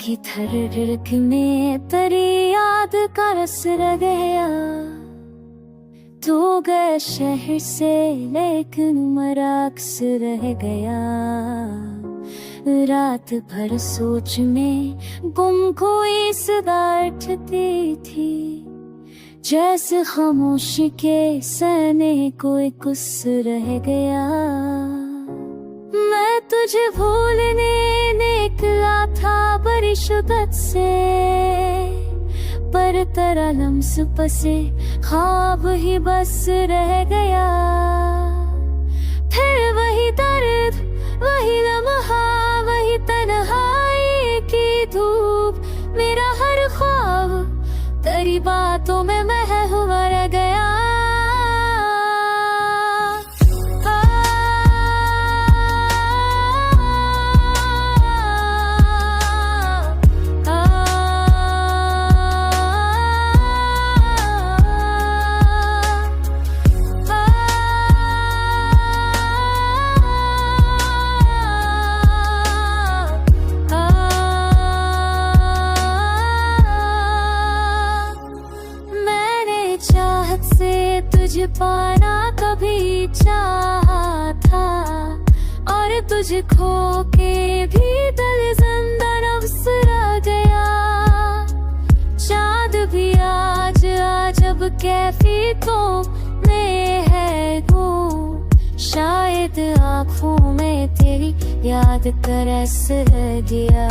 की धड़क में तेरी याद का रस रह गया। तू गया शहर से लेकिन मेरा अक्स रह गया। रात भर सोच में गुम खोई सदा उठती थी, जैसे खामोशी के सने कोई कुछ रह गया। मैं तुझे भूलने निकला था बड़ी शिद्दत से, पर तेरा लम्स पसे ख्वाब ही बस रह गया। फिर वही दर्द, वही लम्हा, वही तन्हाई की धूप। मेरा हर ख्वाब तेरी बातों में महवा रह गया। से तुझे पाना कभी चाहा था, और तुझे खो के भी दिल जिंदा नफ्स रह गया। चाँद भी आज जब कैफियतों में है वो, शायद आँखों में तेरी याद का रस रह गया।